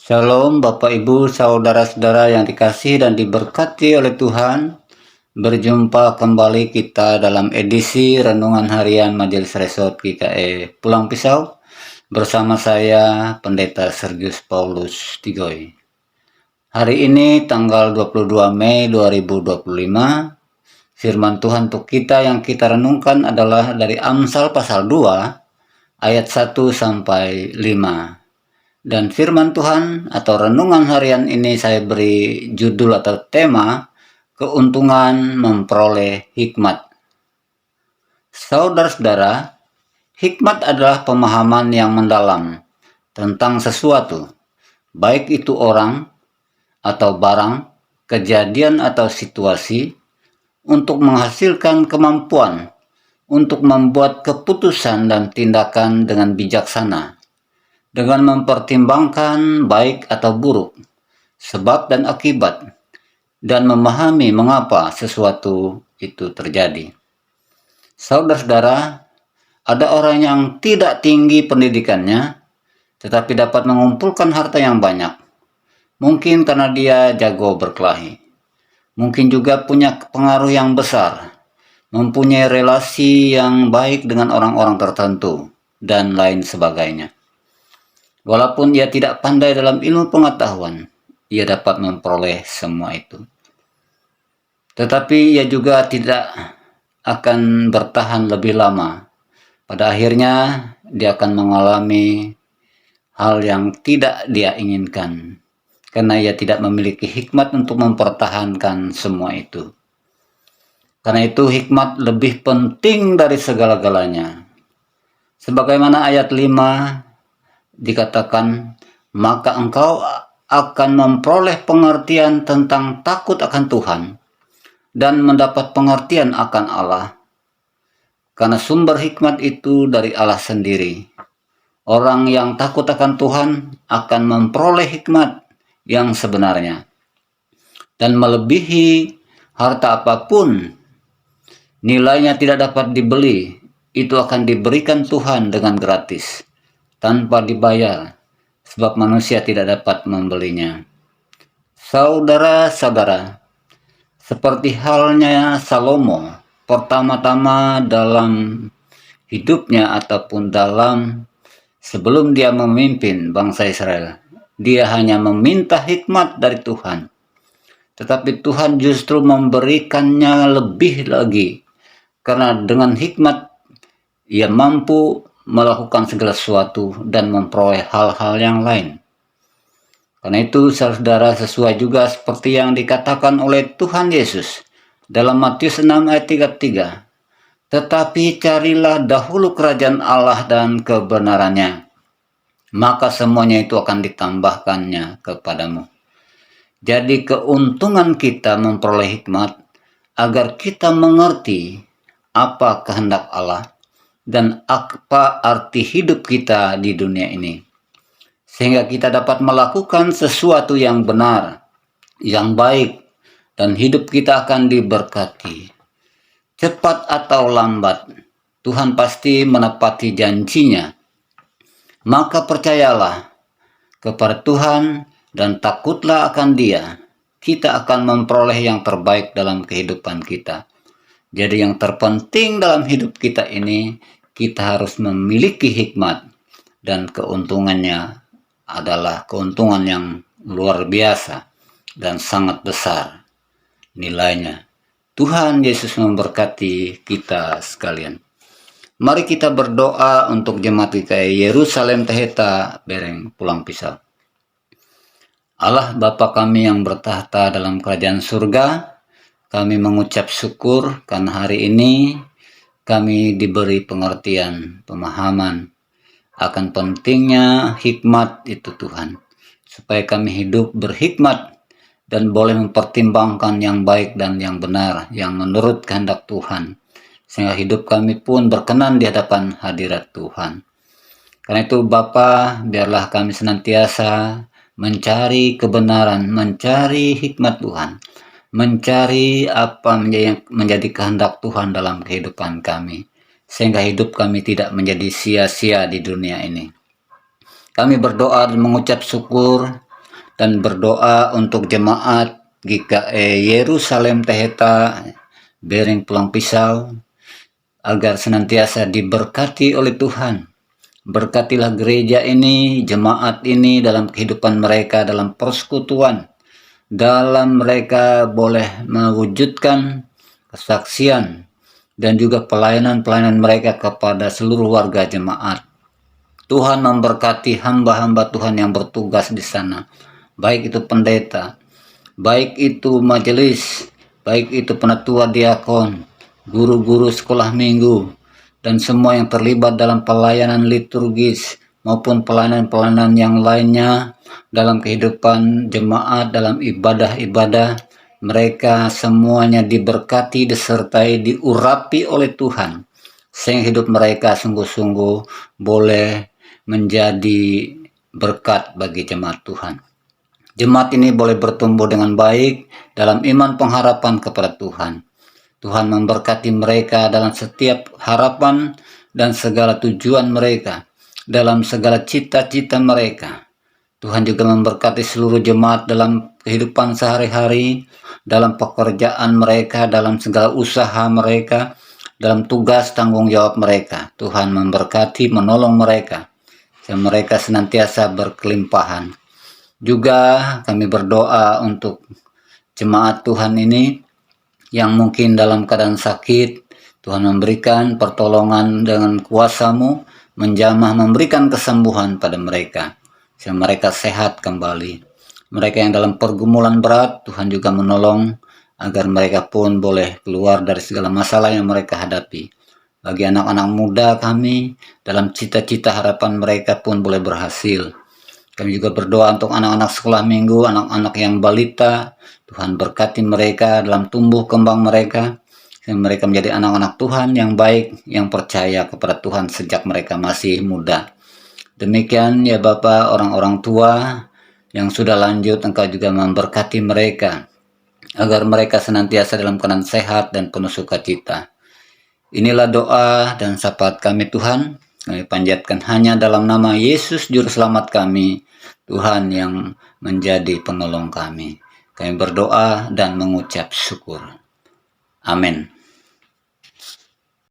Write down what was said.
Shalom Bapak Ibu Saudara-saudara yang dikasihi dan diberkati oleh Tuhan. Berjumpa kembali kita dalam edisi Renungan Harian Majelis Resort GKI Pulang Pisau bersama saya Pendeta Sergius Paulus Tigoy. Hari ini tanggal 22 Mei 2025. Firman Tuhan untuk kita yang kita renungkan adalah dari Amsal pasal 2 ayat 1 sampai 5. Dan firman Tuhan atau renungan harian ini saya beri judul atau tema keuntungan memperoleh hikmat. Saudara-saudara, hikmat adalah pemahaman yang mendalam tentang sesuatu, baik itu orang atau barang, kejadian atau situasi, untuk menghasilkan kemampuan untuk membuat keputusan dan tindakan dengan bijaksana, dengan mempertimbangkan baik atau buruk, sebab dan akibat, dan memahami mengapa sesuatu itu terjadi. Saudara-saudara, ada orang yang tidak tinggi pendidikannya, tetapi dapat mengumpulkan harta yang banyak. Mungkin karena dia jago berkelahi. Mungkin juga punya pengaruh yang besar, mempunyai relasi yang baik dengan orang-orang tertentu, dan lain sebagainya. Walaupun ia tidak pandai dalam ilmu pengetahuan, ia dapat memperoleh semua itu. Tetapi ia juga tidak akan bertahan lebih lama. Pada akhirnya, dia akan mengalami hal yang tidak dia inginkan, karena ia tidak memiliki hikmat untuk mempertahankan semua itu. Karena itu hikmat lebih penting dari segala-galanya. Sebagaimana ayat 5 dikatakan, maka engkau akan memperoleh pengertian tentang takut akan Tuhan dan mendapat pengertian akan Allah. Karena sumber hikmat itu dari Allah sendiri. Orang yang takut akan Tuhan akan memperoleh hikmat yang sebenarnya. Dan melebihi harta apapun, nilainya tidak dapat dibeli, itu akan diberikan Tuhan dengan gratis, tanpa dibayar, sebab manusia tidak dapat membelinya. Saudara-saudara, seperti halnya Salomo, pertama-tama dalam hidupnya ataupun sebelum dia memimpin bangsa Israel, dia hanya meminta hikmat dari Tuhan. Tetapi Tuhan justru memberikannya lebih lagi, karena dengan hikmat ia mampu melakukan segala sesuatu dan memperoleh hal-hal yang lain. Karena itu saudara, sesuai juga seperti yang dikatakan oleh Tuhan Yesus dalam Matius 6 ayat 33. Tetapi carilah dahulu kerajaan Allah dan kebenarannya, maka semuanya itu akan ditambahkannya kepadamu. Jadi keuntungan kita memperoleh hikmat agar kita mengerti apa kehendak Allah dan apa arti hidup kita di dunia ini, sehingga kita dapat melakukan sesuatu yang benar, yang baik, dan hidup kita akan diberkati. Cepat atau lambat, Tuhan pasti menepati janjinya. Maka percayalah kepada Tuhan dan takutlah akan Dia. Kita akan memperoleh yang terbaik dalam kehidupan kita. Jadi yang terpenting dalam hidup kita ini, kita harus memiliki hikmat, dan keuntungannya adalah keuntungan yang luar biasa dan sangat besar nilainya. Tuhan Yesus memberkati kita sekalian. Mari kita berdoa untuk jemaat GKI Yerusalem Taheta Bereng Pulang Pisau. Allah Bapa kami yang bertahta dalam kerajaan surga, kami mengucap syukur karena hari ini kami diberi pengertian, pemahaman akan pentingnya hikmat itu Tuhan. Supaya kami hidup berhikmat dan boleh mempertimbangkan yang baik dan yang benar, yang menurut kehendak Tuhan. Sehingga hidup kami pun berkenan di hadapan hadirat Tuhan. Karena itu Bapa, biarlah kami senantiasa mencari kebenaran, mencari hikmat Tuhan, mencari apa menjadi kehendak Tuhan dalam kehidupan kami, sehingga hidup kami tidak menjadi sia-sia di dunia ini. Kami berdoa dan mengucap syukur dan berdoa untuk jemaat GKE Yerusalem Teheta Bering Pulang Pisau agar senantiasa diberkati oleh Tuhan. Berkatilah gereja ini, jemaat ini dalam kehidupan mereka, dalam persekutuan, dalam mereka boleh mewujudkan kesaksian dan juga pelayanan-pelayanan mereka kepada seluruh warga jemaat. Tuhan memberkati hamba-hamba Tuhan yang bertugas di sana, baik itu pendeta, baik itu majelis, baik itu penatua diakon, guru-guru sekolah minggu, dan semua yang terlibat dalam pelayanan liturgis maupun pelayanan-pelayanan yang lainnya dalam kehidupan jemaat, dalam ibadah-ibadah. Mereka semuanya diberkati, disertai, diurapi oleh Tuhan, sehingga hidup mereka sungguh-sungguh boleh menjadi berkat bagi jemaat Tuhan. Jemaat ini boleh bertumbuh dengan baik dalam iman pengharapan kepada Tuhan. Tuhan memberkati mereka dalam setiap harapan dan segala tujuan mereka, dalam segala cita-cita mereka. Tuhan juga memberkati seluruh jemaat dalam kehidupan sehari-hari, dalam pekerjaan mereka, dalam segala usaha mereka, dalam tugas tanggung jawab mereka. Tuhan memberkati, menolong mereka, sehingga mereka senantiasa berkelimpahan. Juga kami berdoa untuk jemaat Tuhan ini yang mungkin dalam keadaan sakit. Tuhan memberikan pertolongan dengan kuasa-Mu, menjamah, memberikan kesembuhan pada mereka, sehingga mereka sehat kembali. Mereka yang dalam pergumulan berat, Tuhan juga menolong agar mereka pun boleh keluar dari segala masalah yang mereka hadapi. Bagi anak-anak muda kami, dalam cita-cita harapan mereka pun boleh berhasil. Kami juga berdoa untuk anak-anak sekolah minggu, anak-anak yang balita. Tuhan berkati mereka dalam tumbuh kembang mereka, sehingga mereka menjadi anak-anak Tuhan yang baik, yang percaya kepada Tuhan sejak mereka masih muda. Demikian ya Bapa, orang-orang tua yang sudah lanjut, Engkau juga memberkati mereka, agar mereka senantiasa dalam keadaan sehat dan penuh sukacita. Inilah doa dan syafaat kami Tuhan, kami panjatkan hanya dalam nama Yesus Juru Selamat kami, Tuhan yang menjadi penolong kami. Kami berdoa dan mengucap syukur. Amin.